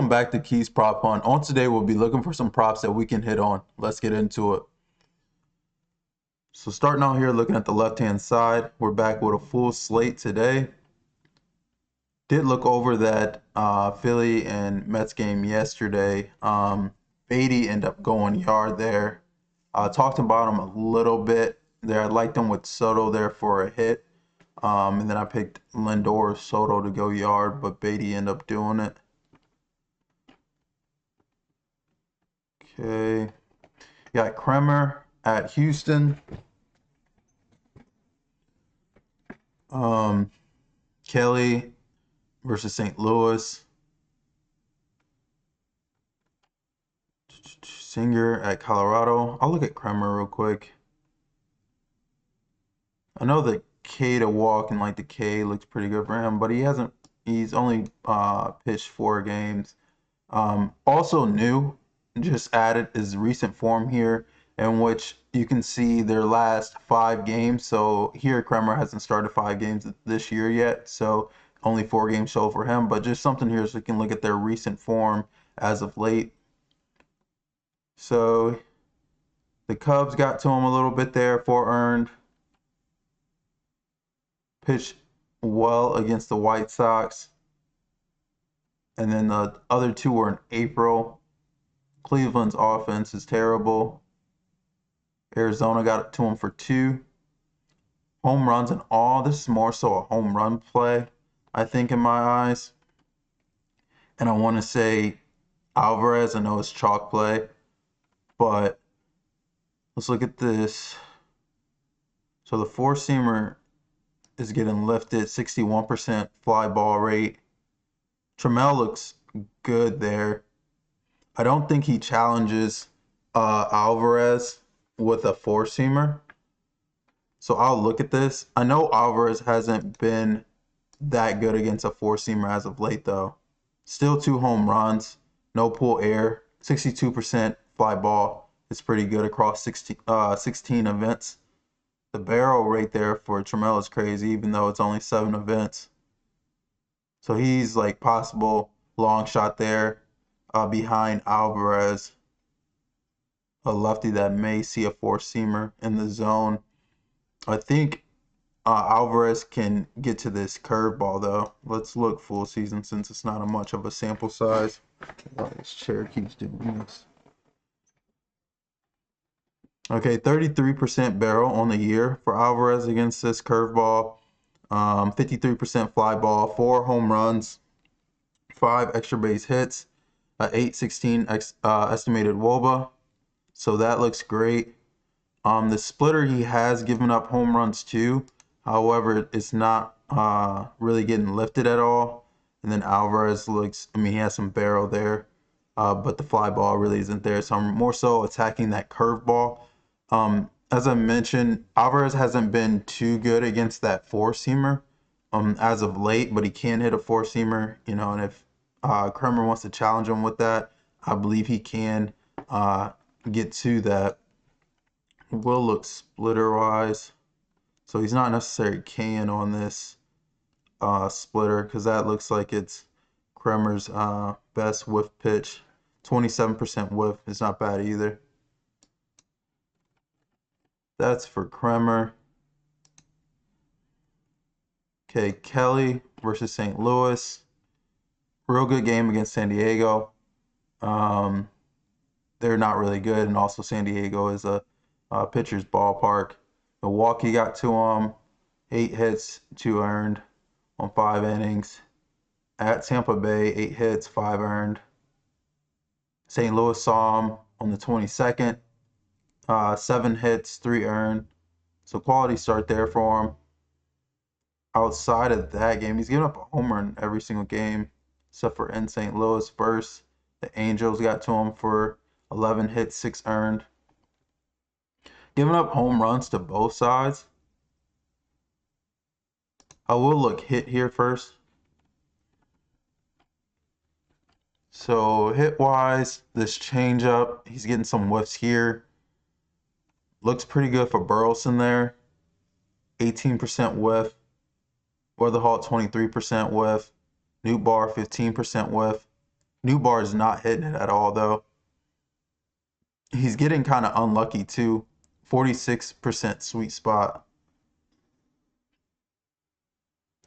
Welcome back to Keys Prop Hunt. On today, we'll be looking for some props that we can hit on. Let's get into it. So starting out here, looking at the left-hand side, we're back with a full slate today. Did look over that Philly and Mets game yesterday. Beatty ended up going yard there. Talked about him a little bit there. I liked him with Soto there for a hit. And then I picked Lindor or Soto to go yard, but Beatty ended up doing it. Okay. Got Kremer at Houston. Kelly versus St. Louis. Singer at Colorado. I'll look at Kremer real quick. I know the K to walk and like the K looks pretty good for him, but he's only pitched 4 games. Also new, just added is recent form here, in which you can see their last 5 games. So here Kremer hasn't started 5 games this year yet, so only 4 games show for him. But just something here so you can look at their recent form as of late. So the Cubs got to him a little bit there, 4 earned. Pitched well against the White Sox. And then the other 2 were in April. Cleveland's offense is terrible. Arizona got to him for 2 home runs and all. This is more so a home run play, I think, in my eyes. And I want to say Alvarez, I know it's chalk play, but let's look at this. So the 4-seamer is getting lifted, 61% fly ball rate. Trammell looks good there. I don't think he challenges Alvarez with a 4-seamer. So I'll look at this. I know Alvarez hasn't been that good against a 4-seamer as of late, though. Still 2 home runs, no pull air, 62% fly ball. It's pretty good across 16 events. The barrel rate there for Trammell is crazy, even though it's only 7 events. So he's like possible long shot there behind Alvarez, a lefty that may see a 4-seamer in the zone. I think Alvarez can get to this curveball, though. Let's look full season since it's not much of a sample size. This chair keeps doing this. Okay, 33% barrel on the year for Alvarez against this curveball. 53% fly ball, 4 home runs, 5 extra base hits, 816 estimated WOBA. So that looks great. The splitter, he has given up home runs too. However, it's not really getting lifted at all. And then Alvarez looks, he has some barrel there, but the fly ball really isn't there. So I'm more so attacking that curveball. As I mentioned, Alvarez hasn't been too good against that 4-seamer as of late, but he can hit a 4-seamer, and if Kremer wants to challenge him with that, I believe he can get to that. We'll look splitter-wise. So he's not necessarily K'ing on this splitter because that looks like it's Kremer's best whiff pitch. 27% whiff is not bad either. That's for Kremer. Okay, Kelly versus St. Louis. Real good game against San Diego. They're not really good, and also San Diego is a pitcher's ballpark. Milwaukee got to him, 8 hits, 2 earned on 5 innings. At Tampa Bay, 8 hits, 5 earned. St. Louis saw him on the 22nd, 7 hits, 3 earned. So quality start there for him. Outside of that game, he's given up a home run every single game, except for in St. Louis first. The Angels got to him for 11 hits, 6 earned. Giving up home runs to both sides. I will look hit here first. So hit-wise, this changeup, he's getting some whiffs here. Looks pretty good for Burleson there. 18% whiff. Weatherhall 23% whiff. Newt Bar 15% whiff. New bar is not hitting it at all though. He's getting kind of unlucky too. 46% sweet spot.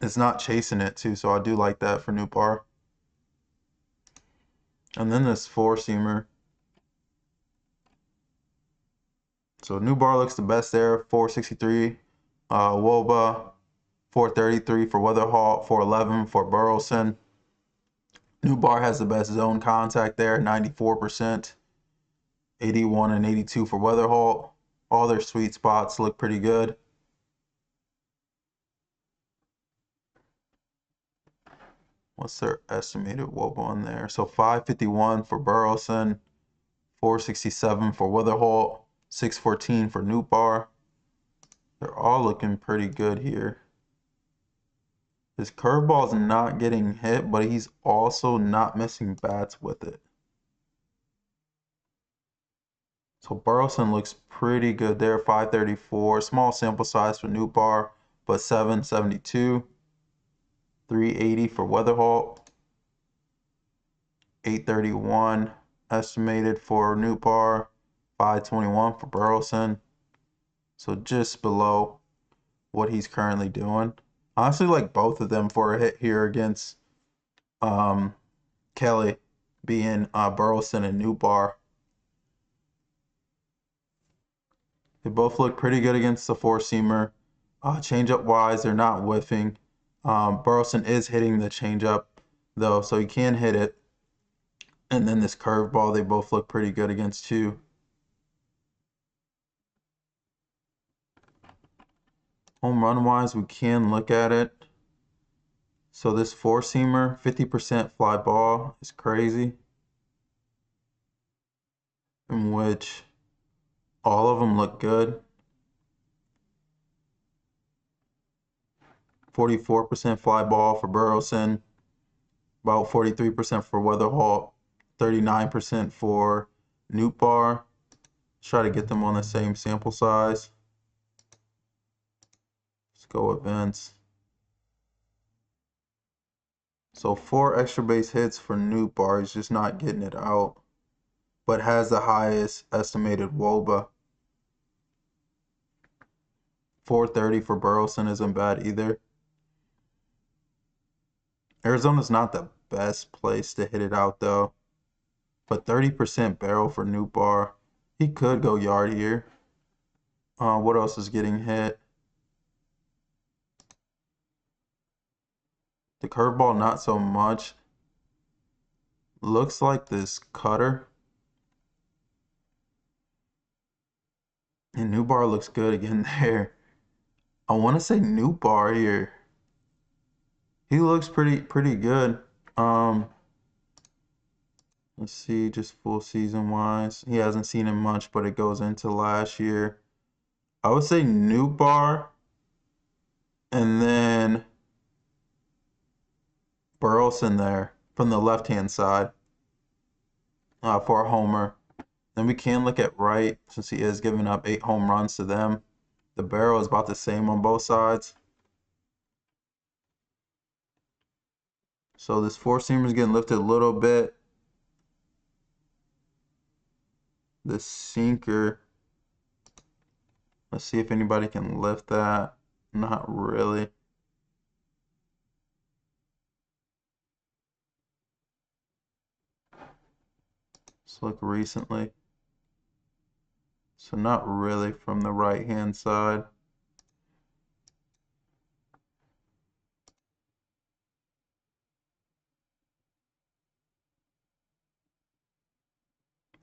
It's not chasing it too, so I do like that for new bar. And then this four seamer. So new bar looks the best there. 463 Woba, 433 for Weatherhall, 411 for Burleson. New bar has the best zone contact there, 94%. 81 and 82 for Weatherhall. All their sweet spots look pretty good. What's their estimated Woba on there? So 551 for Burleson, 467 for Weatherhall, 614 for New bar. They're all looking pretty good here. His curveball's not getting hit, but he's also not missing bats with it. So Burleson looks pretty good there, 534. Small sample size for New bar, but 772. 380 for Weatherhall. 831 estimated for New bar. 521 for Burleson. So just below what he's currently doing. I honestly like both of them for a hit here against Kelly, being Burleson and New bar. They both look pretty good against the four-seamer. Changeup wise, they're not whiffing. Burleson is hitting the changeup though, so he can hit it. And then this curveball, they both look pretty good against too. Home run wise, we can look at it. So this four-seamer, 50% fly ball is crazy. In which all of them look good. 44% fly ball for Burleson. About 43% for Weatherhall. 39% for Newt bar. Try to get them on the same sample size. Let's go events. So 4 extra base hits for Newt bar. He's just not getting it out, but has the highest estimated WOBA. 430 for Burleson isn't bad either. Arizona's not the best place to hit it out though, but 30% barrel for Newt bar. He could go yard here. What else is getting hit? The curveball, not so much. Looks like this cutter. And New bar looks good again there. I want to say New bar here. He looks pretty good. Let's see, just full season wise. He hasn't seen him much, but it goes into last year. I would say New bar. And then Burleson there from the left-hand side for a homer. Then we can look at right, since he is giving up 8 home runs to them. The barrel is about the same on both sides. So this four-seamer is getting lifted a little bit. The sinker, let's see if anybody can lift that. Not really. Let's look recently. So not really from the right-hand side.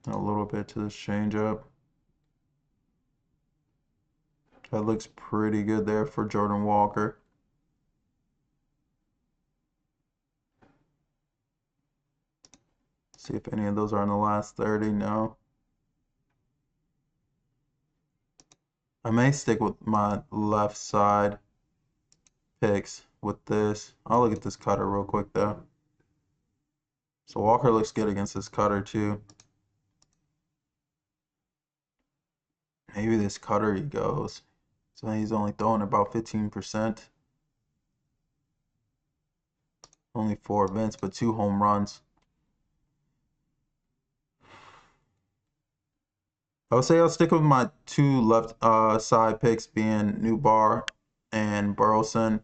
A little bit to this changeup. That looks pretty good there for Jordan Walker. See if any of those are in the last 30. No. I may stick with my left side picks with this. I'll look at this cutter real quick though. So Walker looks good against this cutter too. Maybe this cutter he goes. So he's only throwing about 15%. Only 4 events, but 2 home runs. I would say I'll stick with my two left side picks being New Bar and Burleson.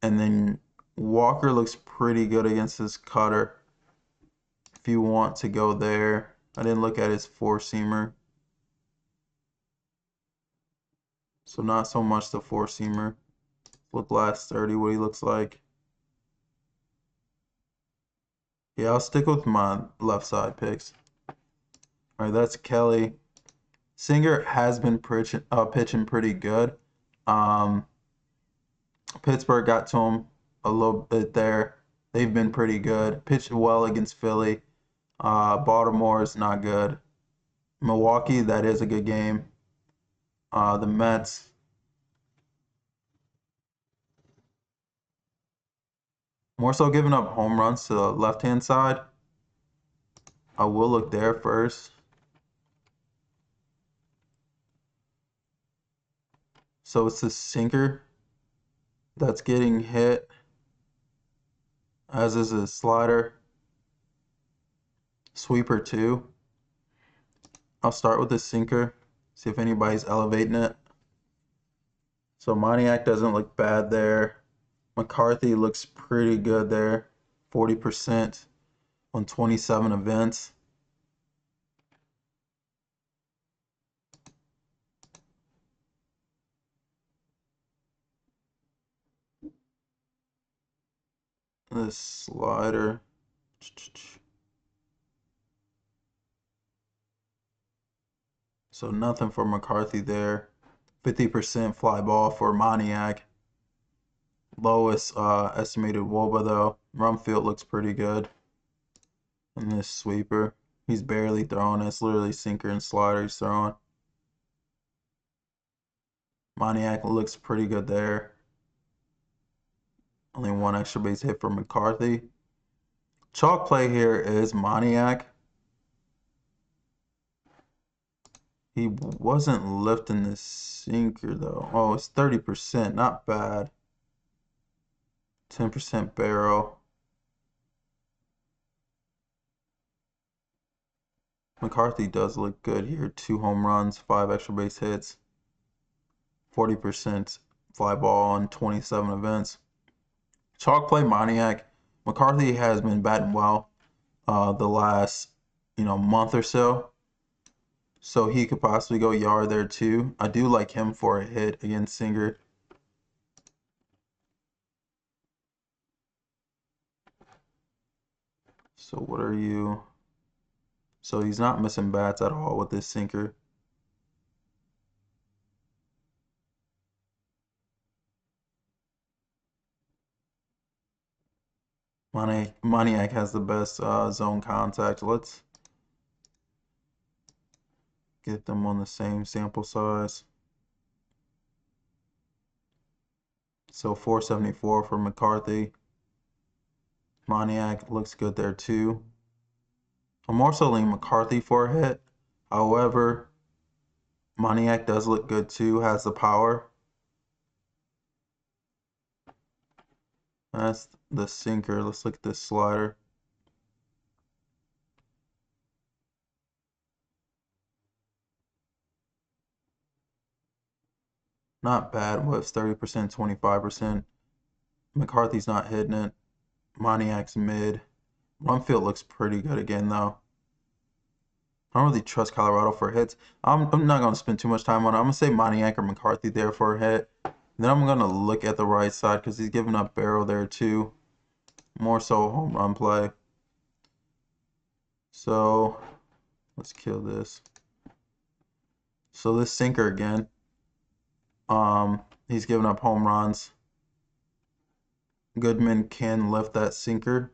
And then Walker looks pretty good against his cutter. If you want to go there. I didn't look at his four-seamer. So not so much the four-seamer. Look last 30, what he looks like. Yeah, I'll stick with my left side picks. All right, that's Kelly. Singer has been pitching pretty good. Um, Pittsburgh got to him a little bit there. They've been pretty good. Pitched well against Philly. Baltimore is not good. Milwaukee, that is a good game. The Mets, more so giving up home runs to the left-hand side. I will look there first. So it's the sinker that's getting hit, as is a slider. Sweeper too. I'll start with the sinker, see if anybody's elevating it. So Moniak doesn't look bad there. McCarthy looks pretty good there. 40% on 27 events. This slider. So nothing for McCarthy there. 50% fly ball for Moniak. Lowest estimated WOBA though. Rumfield looks pretty good. And this sweeper, he's barely throwing. It's literally sinker and slider he's throwing. Moniak looks pretty good there. Only one extra base hit for McCarthy. Chalk play here is Moniak. He wasn't lifting this sinker though. Oh, it's 30%, not bad. 10% barrel. McCarthy does look good here. 2 home runs, 5 extra base hits, 40% fly ball on 27 events. Chalk play Moniak. McCarthy has been batting well the last month or so. So he could possibly go yard there too. I do like him for a hit against Singer. So what are you? So he's not missing bats at all with this sinker. Moniak has the best zone contact. Let's get them on the same sample size. So 474 for McCarthy. Moniak looks good there too. I'm more so leaning McCarthy for a hit. However, Moniak does look good too, has the power. That's the sinker. Let's look at this slider. Not bad with 30%, 25%. McCarthy's not hitting it. Moniak's mid. Rumfield looks pretty good again though. I don't really trust Colorado for hits. I'm not going to spend too much time on it. I'm going to say Moniak or McCarthy there for a hit. Then I'm going to look at the right side because he's giving up barrel there too. More so home run play. So let's kill this. So this sinker again. He's giving up home runs. Goodman can lift that sinker.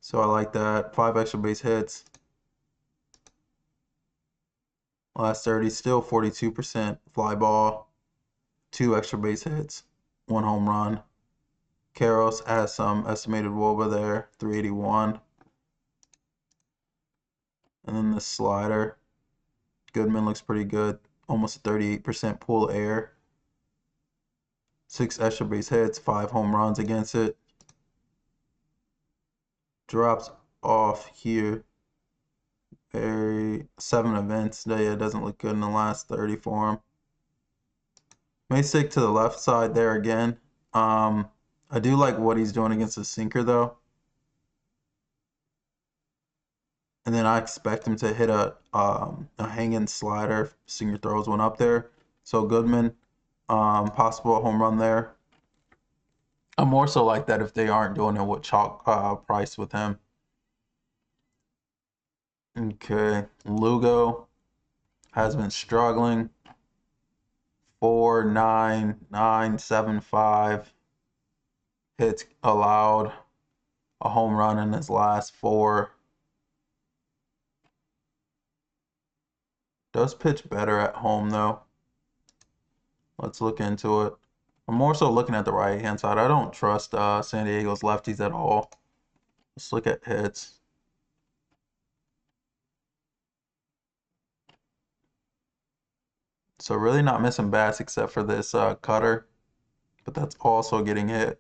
So I like that. 5 extra base hits. Last 30, still 42% fly ball. 2 extra base hits. 1 home run. Karros has some estimated WOBA there, 381. And then the slider. Goodman looks pretty good. Almost 38% pull air. 6 extra base hits, 5 home runs against it. Drops off here. Very 7 events. Yeah, it doesn't look good in the last 30 for him. May stick to the left side there again. I do like what he's doing against the sinker though. And then I expect him to hit a hanging slider. Sinker throws one up there. So Goodman, possible home run there. I'm more so like that if they aren't doing it with chalk price with him. Okay, Lugo has been struggling. 4.9975 hits allowed, a home run in his last 4. Does pitch better at home though. Let's look into it. I'm more so looking at the right hand side. I don't trust San Diego's lefties at all. Let's look at hits. So really not missing bats except for this cutter, but that's also getting hit.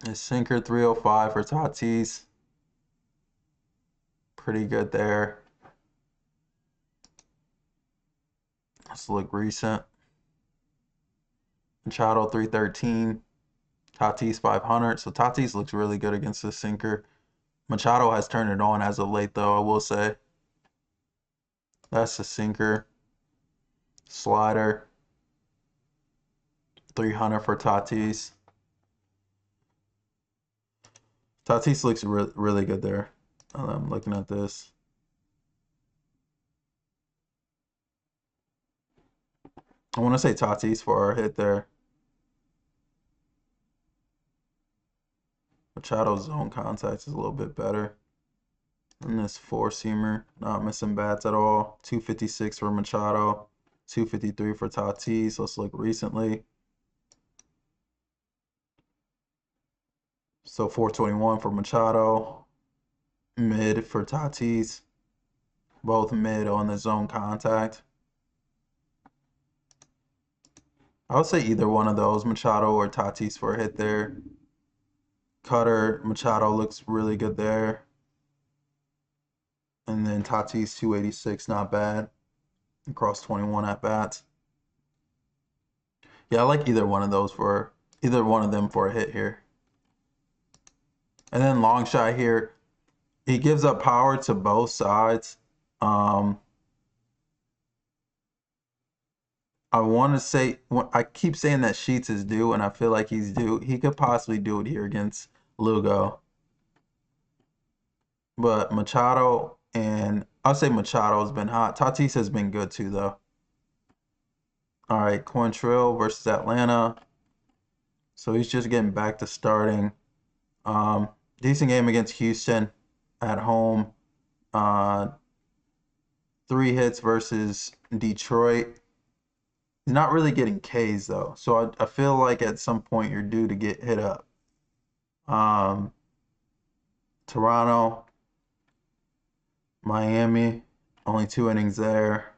His sinker 305 for Tatis. Pretty good there. Let's look recent. Machado 313. Tatis 500. So Tatis looks really good against the sinker. Machado has turned it on as of late though, I will say. That's the sinker. Slider. 300 for Tatis. Tatis looks really good there. I'm looking at this. I want to say Tatis for our hit there. Machado's zone contact is a little bit better. And this 4-seamer, not missing bats at all. 256 for Machado. 253 for Tatis. Let's look recently. So 421 for Machado. Mid for Tatis. Both mid on the zone contact. I would say either one of those, Machado or Tatis for a hit there. Cutter, Machado looks really good there. And then Tatis 286, not bad. Across 21 at bats. Yeah, I like either one of those for either one of them for a hit here. And then long shot here, he gives up power to both sides. I want to say, I keep saying that Sheets is due, and I feel like he's due. He could possibly do it here against Lugo. But Machado, and I'll say Machado has been hot. Tatis has been good too, though. All right, Quantrill versus Atlanta. So he's just getting back to starting. Decent game against Houston at home. 3 hits versus Detroit. He's not really getting Ks though, so I feel like at some point you're due to get hit up. Toronto, Miami, only 2 innings there,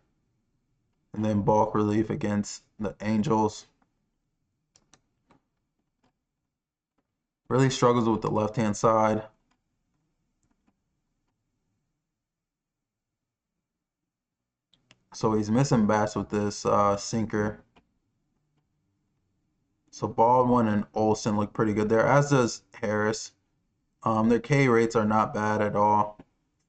and then bulk relief against the Angels. Really struggles with the left-hand side. So he's missing bats with this sinker. So Baldwin and Olsen look pretty good there, as does Harris. Their K rates are not bad at all.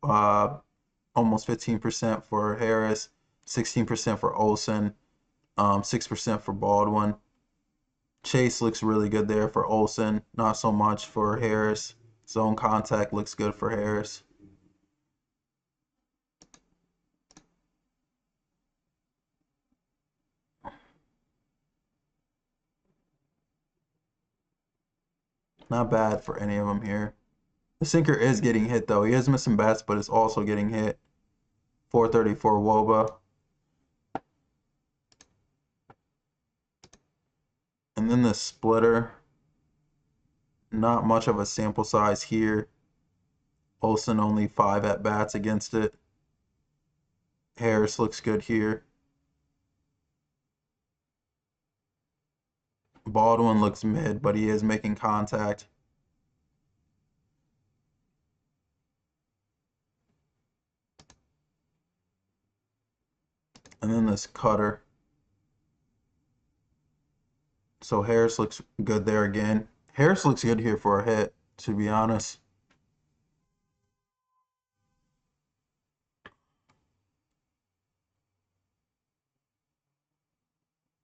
Almost 15% for Harris, 16% for Olsen, 6% for Baldwin. Chase looks really good there for Olsen, not so much for Harris. Zone contact looks good for Harris. Not bad for any of them here. The sinker is getting hit though. He is missing bats, but it's also getting hit. 434 Woba. And then the splitter. Not much of a sample size here. Olsen only 5 at bats against it. Harris looks good here. Baldwin looks mid, but he is making contact. And then this Cutter. So Harris looks good there again. Harris looks good here for a hit, to be honest.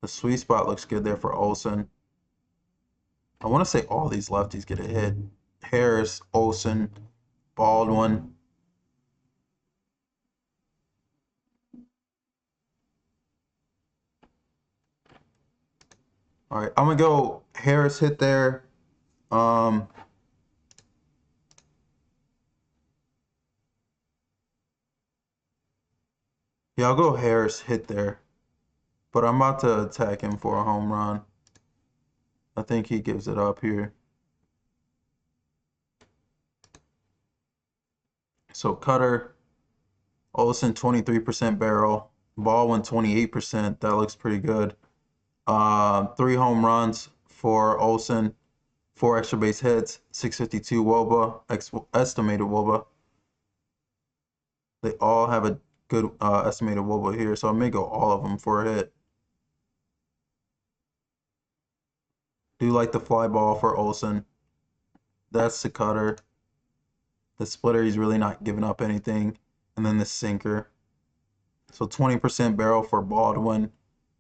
The sweet spot looks good there for Olsen. I want to say all these lefties get a hit. Harris, Olsen, Baldwin. All right, I'm gonna go Harris hit there. Yeah, I'll go Harris hit there. But I'm about to attack him for a home run. I think he gives it up here. So Cutter, Olsen 23% barrel, Baldwin 28%. That looks pretty good. 3 home runs for Olsen, 4 extra base hits, 652 WOBA, estimated WOBA. They all have a good estimated WOBA here, so I may go all of them for a hit. Do like the fly ball for Olsen. That's the Cutter. The splitter, he's really not giving up anything. And then the sinker. So 20% barrel for Baldwin,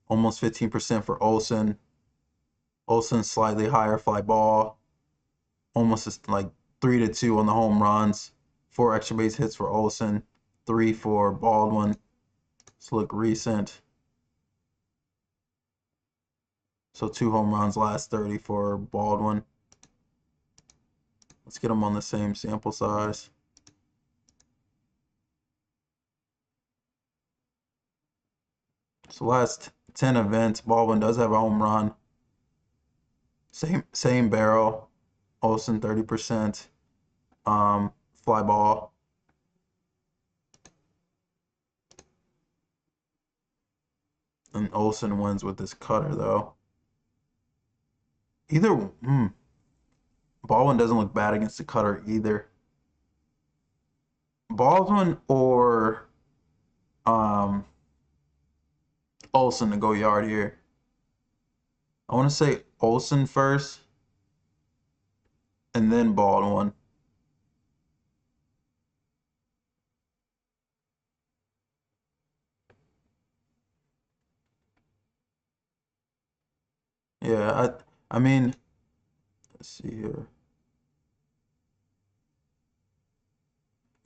almost 15% for Olsen. Olsen slightly higher fly ball, almost like 3-2 on the home runs. 4 extra base hits for Olsen, 3 for Baldwin. Let's look recent. So 2 home runs, last 30 for Baldwin. Let's get them on the same sample size. So last 10 events, Baldwin does have a home run. Same barrel. Olsen 30%. Fly ball. And Olsen wins with this Cutter though. Baldwin doesn't look bad against the Cutter either. Baldwin or Olsen to go yard here. I want to say Olsen first and then Baldwin. Yeah, I mean, let's see here.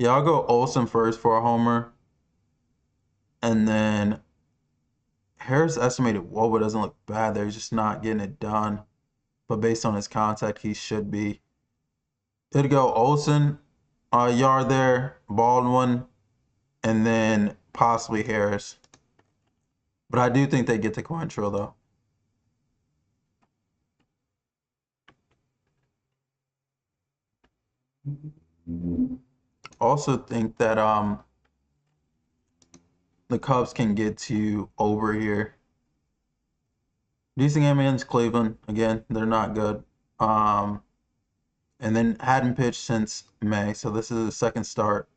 Yeah, I'll go Olsen first for a homer. And then Harris' estimated WOBA doesn't look bad there. He's just not getting it done. But based on his contact, he should be. It'd go Olsen, yard there, Baldwin, and then possibly Harris. But I do think they get to Quantrill though. Also think that the Cubs can get to over here. Decent game against Cleveland. Again, they're not good. And then hadn't pitched since May, so this is the second start.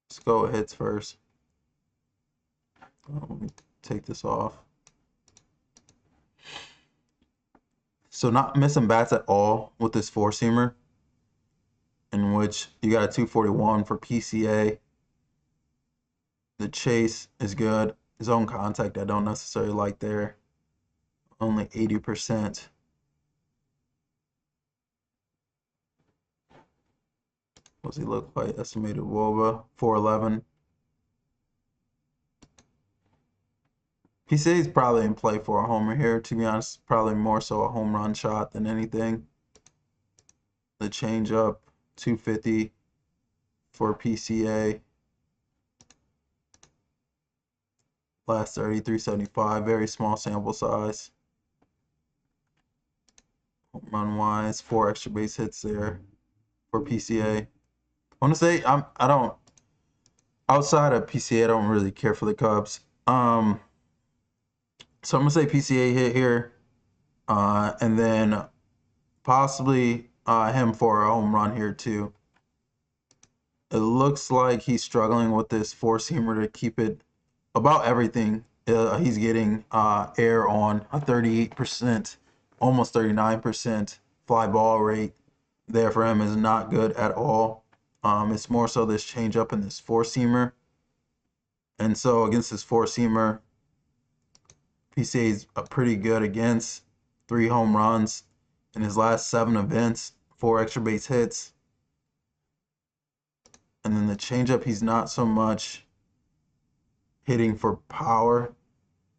Let's go hits first. Let me take this off. So not missing bats at all with this four-seamer, in which you got a 241 for PCA. The chase is good. Zone contact I don't necessarily like there. Only 80%. What's he look like? Estimated WOBA 411. PCA is probably in play for a homer here, to be honest. Probably more so a home run shot than anything. The changeup 250 for PCA. Last 30, 375. Very small sample size. Home run wise, 4 extra base hits there for PCA. I want to say I outside of PCA, I don't really care for the Cubs. So I'm gonna say PCA hit here, and then possibly him for a home run here too. It looks like he's struggling with this four-seamer to keep it about everything. He's getting air on a 38%, almost 39% fly ball rate. There for him is not good at all. It's more so this changeup and this four-seamer. And so against this four-seamer, PCA is pretty good against. 3 home runs in his last 7 events, 4 extra base hits. And then the changeup, he's not so much hitting for power.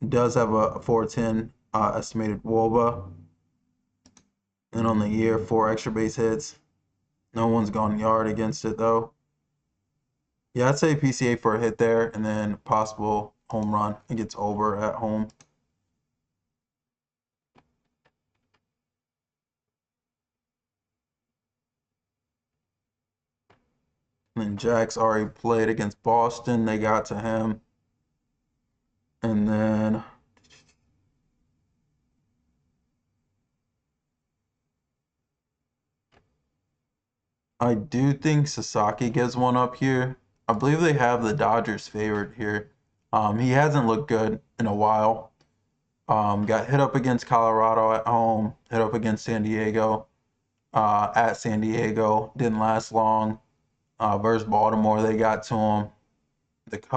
He does have a 410 estimated WOBA. And on the year, 4 extra base hits. No one's gone yard against it though. Yeah, I'd say PCA for a hit there, and then possible home run. It gets over at home. And then Jack's already played against Boston. They got to him. And then I do think Sasaki gets one up here. I believe they have the Dodgers favorite here. He hasn't looked good in a while. Got hit up against Colorado at home, hit up against San Diego at San Diego. Didn't last long. Versus Baltimore, they got to him.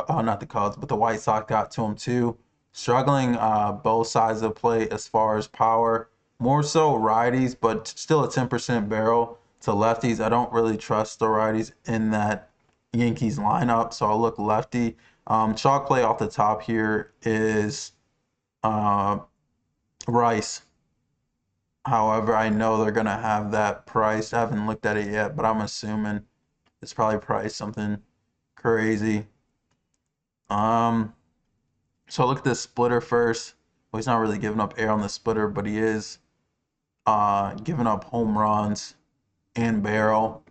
Not the Cubs, but the White Sox got to him too. Struggling both sides of the plate as far as power. More so righties, but still a 10% barrel to lefties. I don't really trust the righties in that Yankees lineup, so I'll look lefty. Chalk play off the top here is Rice. However, I know they're going to have that price. I haven't looked at it yet, but I'm assuming it's probably priced something crazy. So look at this splitter first. Well, he's not really giving up air on the splitter, but he is giving up home runs and barrel.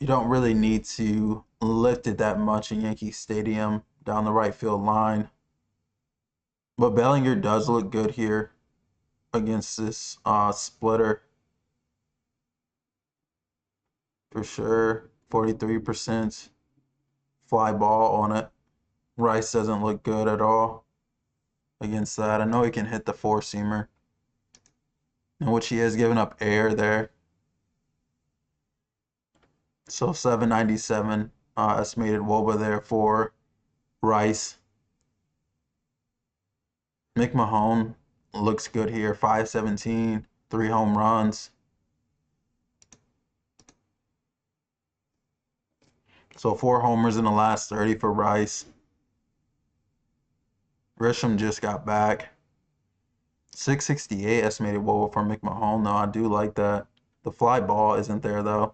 You don't really need to lift it that much in Yankee Stadium down the right field line. But Bellinger does look good here against this splitter. For sure. 43% fly ball on it. Rice doesn't look good at all against that. I know he can hit the four-seamer, in which he has given up air there. So 797 estimated WOBA there for Rice. McMahon looks good here. 517, 3 home runs. So 4 homers in the last 30 for Rice. Grisham just got back. 668 estimated WOBA for McMahon. No, I do like that. The fly ball isn't there though.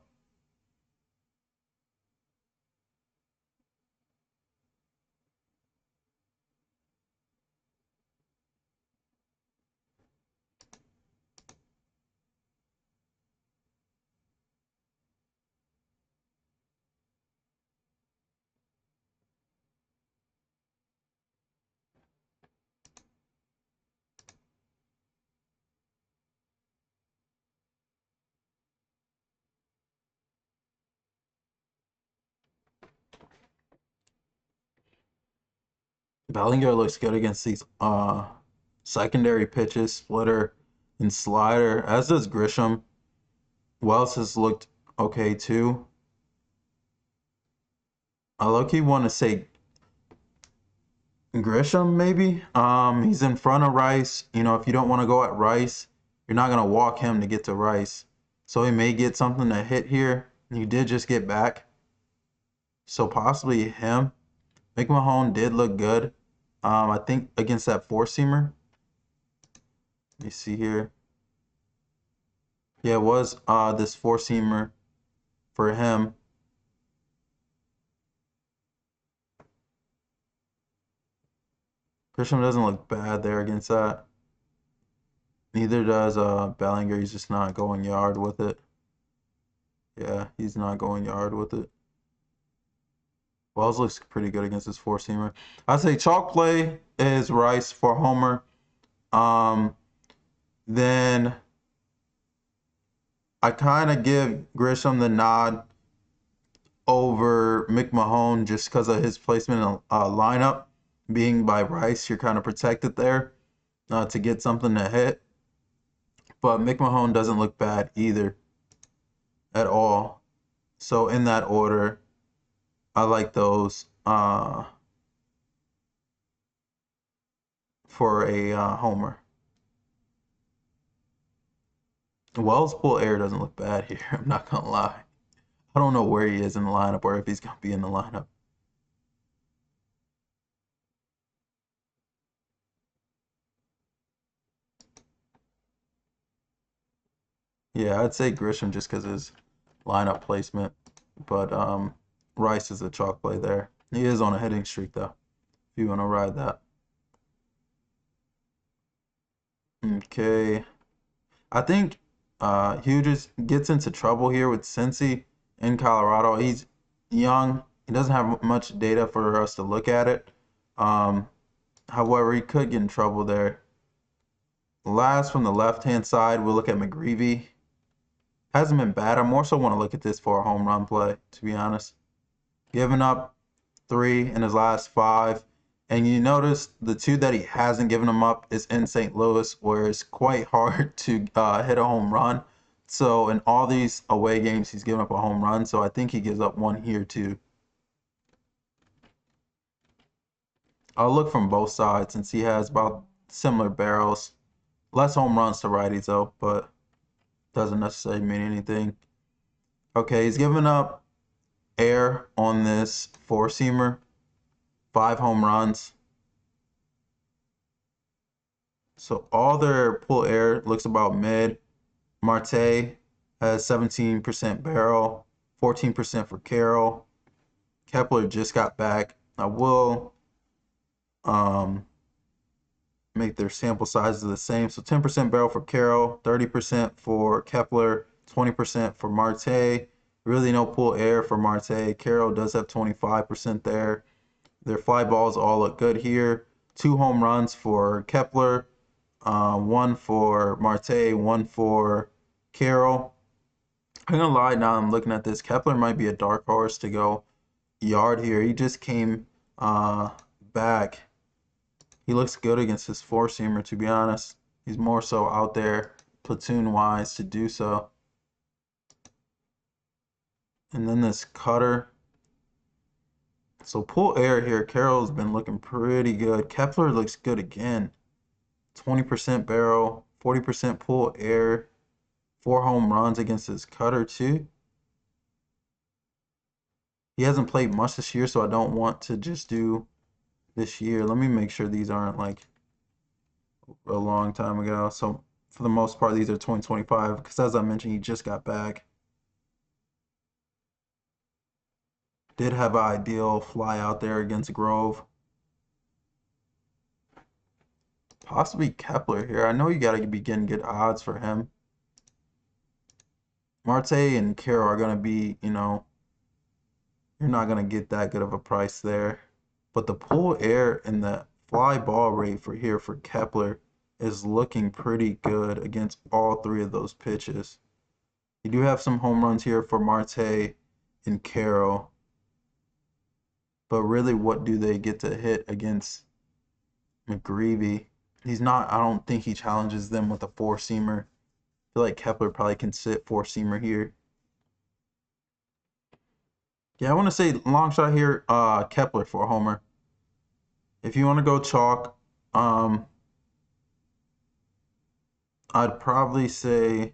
Bellinger looks good against these secondary pitches, splitter and slider, as does Grisham. Wells has looked okay too. I low-key want to say Grisham maybe. He's in front of Rice. You know, if you don't want to go at Rice, you're not gonna walk him to get to Rice. So he may get something to hit here. He did just get back. So possibly him. McMahon did look good. I think against that four-seamer. Let me see here. Yeah, it was this four-seamer for him. Grisham doesn't look bad there against that. Neither does Bellinger. He's just not going yard with it. Yeah, he's not going yard with it. Wells looks pretty good against his four-seamer. I'd say chalk play is Rice for homer. Then I kind of give Grisham the nod over McMahon just because of his placement in a lineup. Being by Rice, you're kind of protected there to get something to hit. But McMahon doesn't look bad either at all. So in that order, I like those for a homer. Wells pull air doesn't look bad here. I'm not gonna lie. I don't know where he is in the lineup or if he's gonna be in the lineup. Yeah, I'd say Grisham just because his lineup placement, but Rice is a chalk play there. He is on a hitting streak though. If you want to ride that. Okay, I think Hugh just gets into trouble here with Cincy in Colorado. He's young. He doesn't have much data for us to look at it. However, he could get in trouble there. Last from the left-hand side, we'll look at McGreevy. Hasn't been bad. I more so want to look at this for a home run play, to be honest. Giving up 3 in his last 5. And you notice the 2 that he hasn't given him up is in St. Louis, where it's quite hard to hit a home run. So in all these away games, he's given up a home run. So I think he gives up 1 here too. I'll look from both sides since he has about similar barrels. Less home runs to righties though, but doesn't necessarily mean anything. Okay, he's given up air on this four-seamer. 5 home runs. So all their pull air looks about mid. Marte has 17% barrel, 14% for Carroll. Kepler just got back. I will make their sample sizes the same. So 10% barrel for Carroll, 30% for Kepler, 20% for Marte. Really no pull air for Marte. Carroll does have 25% there. Their fly balls all look good here. 2 home runs for Kepler, 1 for Marte, 1 for Carroll. I'm gonna lie, now I'm looking at this. Kepler might be a dark horse to go yard here. He just came back. He looks good against his four-seamer, to be honest. He's more so out there platoon-wise to do so. And then this cutter. So pull air here. Carroll's been looking pretty good. Kepler looks good again. 20% barrel, 40% pull air, 4 home runs against his cutter too. He hasn't played much this year, so I don't want to just do this year. Let me make sure these aren't like a long time ago. So for the most part, these are 2025 because as I mentioned, he just got back. Did have an ideal fly out there against Grove. Possibly Kepler here. I know you got to be getting good odds for him. Marte and Carroll are going to be, you're not going to get that good of a price there. But the pull air and the fly ball rate for here for Kepler is looking pretty good against all 3 of those pitches. You do have some home runs here for Marte and Carroll. But really, what do they get to hit against McGreevy? I don't think he challenges them with a four-seamer. I feel like Kepler probably can sit four-seamer here. Yeah, I want to say long shot here, Kepler for a homer. If you want to go chalk, I'd probably say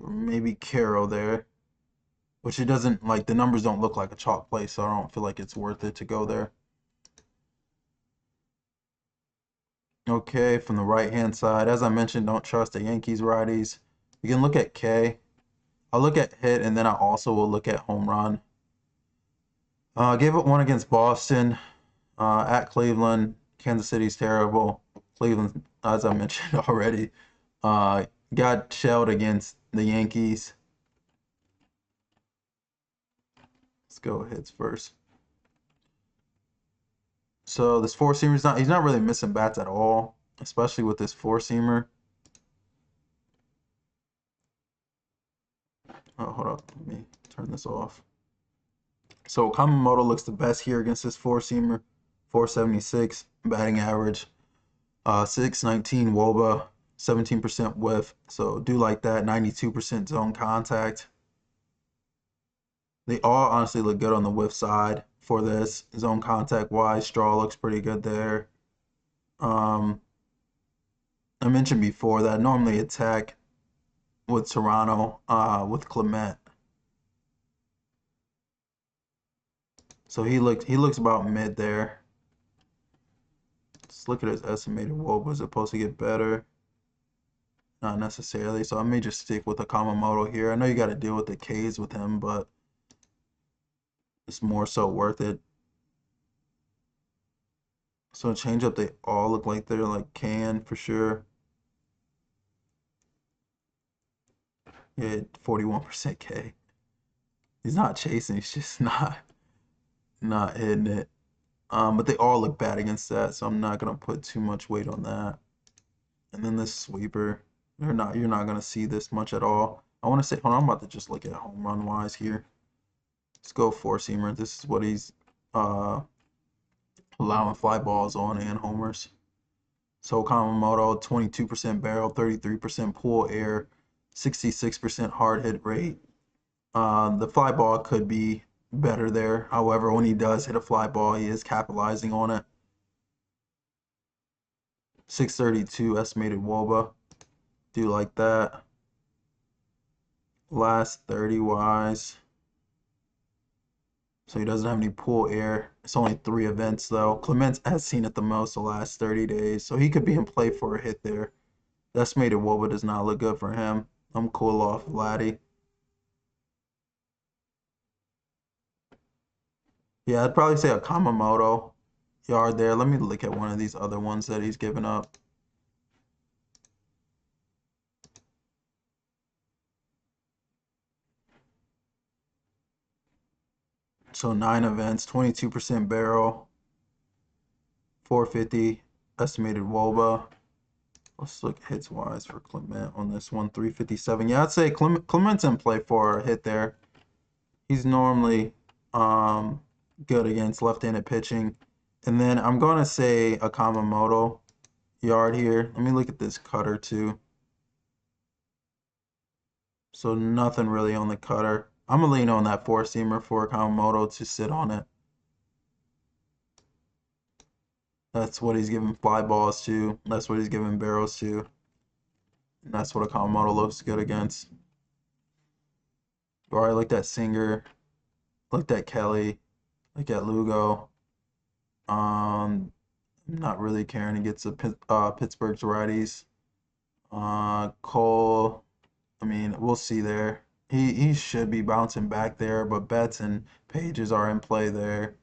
maybe Carroll there. Which it doesn't, like, the numbers don't look like a chalk play, so I don't feel like it's worth it to go there. Okay, from the right-hand side, as I mentioned, don't trust the Yankees righties. You can look at K. I'll look at hit, and then I also will look at home run. Gave up 1 against Boston, at Cleveland. Kansas City's terrible. Cleveland, as I mentioned already, got shelled against the Yankees. Let's go hits first. So this four-seamer, he's not really missing bats at all, especially with this four-seamer. Oh, hold up. Let me turn this off. So Kamamoto looks the best here against this four-seamer. 476 batting average. 619 WOBA. 17% whiff. So do like that. 92% zone contact. They all honestly look good on the whiff side for this. Zone contact wise, Straw looks pretty good there. I mentioned before that I normally attack with Toronto, with Clement. So he looks about mid there. Let's look at his estimated WOBA. Is it supposed to get better? Not necessarily. So I may just stick with the Kamamoto here. I know you got to deal with the Ks with him, but it's more so worth it. So change up, they all look like they're like can for sure. Yeah, 41% K. He's not chasing, he's just not hitting it. But they all look bad against that, so I'm not gonna put too much weight on that. And then this sweeper, you're not gonna see this much at all. I want to say, hold on, I'm about to just look at home run wise here. Let's go four-seamer. This is what he's allowing fly balls on and homers. So Kamamoto, 22% barrel, 33% pull air, 66% hard hit rate. The fly ball could be better there. However, when he does hit a fly ball, he is capitalizing on it. 632 estimated WOBA. Do like that. Last 30 wise. So he doesn't have any pull air. It's only 3 events though. Clement has seen it the most the last 30 days. So he could be in play for a hit there. The estimated WOBA does not look good for him. I'm cool off Vladdy. Yeah, I'd probably say a Kamamoto yard there. Let me look at one of these other ones that he's given up. So 9 events, 22% barrel, 450 estimated WOBA. Let's look hits wise for Clement on this one, 357. Yeah, I'd say Clement's in play for a hit there. He's normally good against left-handed pitching. And then I'm going to say a Kamamoto yard here. Let me look at this cutter too. So nothing really on the cutter. I'm going to lean on that four-seamer for Kamamoto to sit on it. That's what he's giving fly balls to. That's what he's giving barrels to. And that's what a Kamamoto looks good against. All right, looked at Singer. Looked at Kelly. Looked at Lugo. I'm not really caring against the Pittsburgh's righties. Cole, I mean, we'll see there. He should be bouncing back there, but Betts and Pages are in play there.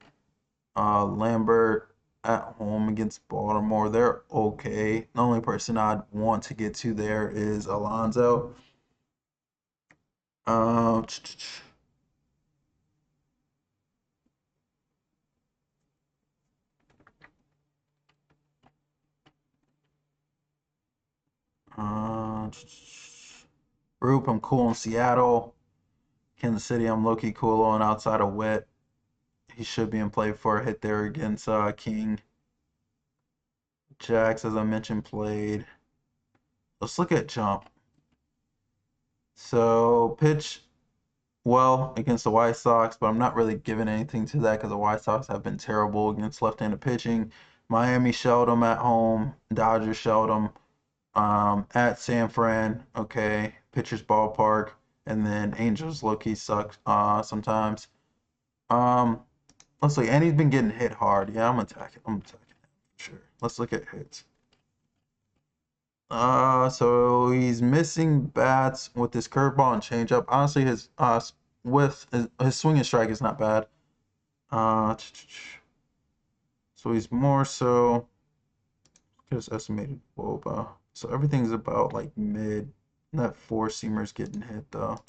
Lambert at home against Baltimore, they're okay. The only person I'd want to get to there is Alonso. Uh, Group, I'm cool in Seattle. Kansas City, I'm low-key cool on outside of Witt. He should be in play for a hit there against King. Jax, as I mentioned, played. Let's look at jump. So pitch well against the White Sox, but I'm not really giving anything to that because the White Sox have been terrible against left-handed pitching. Miami shelled them at home. Dodgers shelled them at San Fran. Okay, pitcher's ballpark, and then Angels low-key suck sometimes. Let's see, and he's been getting hit hard. Yeah, I'm attacking. Sure. Let's look at hits. So he's missing bats with his curveball and changeup. Honestly, his his swing and strike is not bad. So he's more so his estimated WOBA. So everything's about like mid. That four-seamer's getting hit though.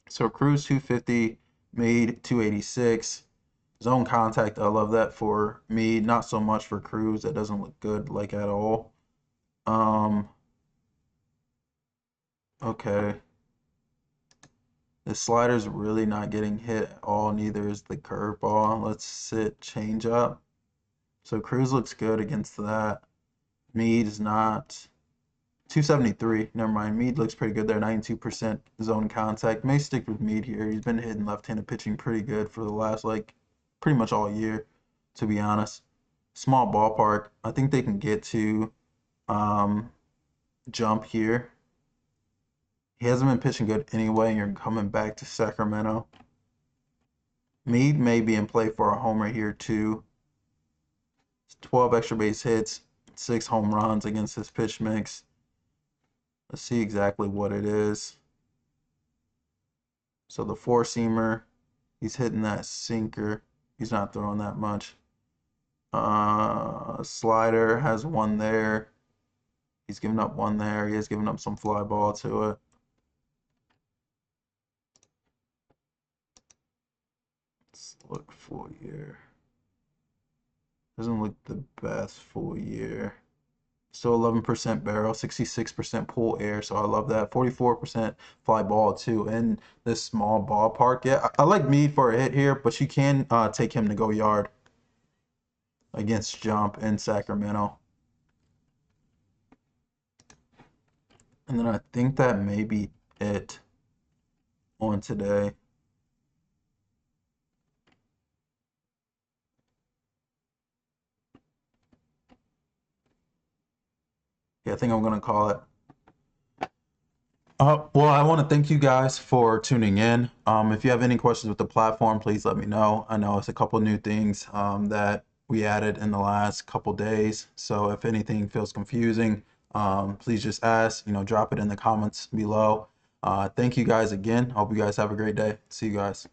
So Cruz 250, Mead 286. Zone contact, I love that for Mead. Not so much for Cruz. That doesn't look good like at all. Um, okay. The slider's really not getting hit at all, neither is the curveball. Let's sit change up. So Cruz looks good against that. Mead is not. 273. Never mind. Mead looks pretty good there. 92% zone contact. May stick with Mead here. He's been hitting left-handed pitching pretty good for the last, like, pretty much all year, to be honest. Small ballpark. I think they can get to um, jump here. He hasn't been pitching good anyway, and you're coming back to Sacramento. Mead may be in play for a homer here, too. 12 extra base hits, 6 home runs against this pitch mix. Let's see exactly what it is. So the four-seamer, he's hitting that sinker. He's not throwing that much. Slider has one there. He's given up one there. He has given up some fly ball to it. Let's look full year. Doesn't look the best full year. Still 11% barrel, 66% pull air, so I love that. 44% fly ball too in this small ballpark. Yeah, I like Mead for a hit here, but you can take him to go yard against Jump in Sacramento. And then I think that may be it on today. Yeah, I think I'm gonna call it. Well, I want to thank you guys for tuning in. If you have any questions with the platform, please let me know. I know it's a couple new things that we added in the last couple days. So if anything feels confusing, please just ask, drop it in the comments below. Thank you guys again. Hope you guys have a great day. See you guys.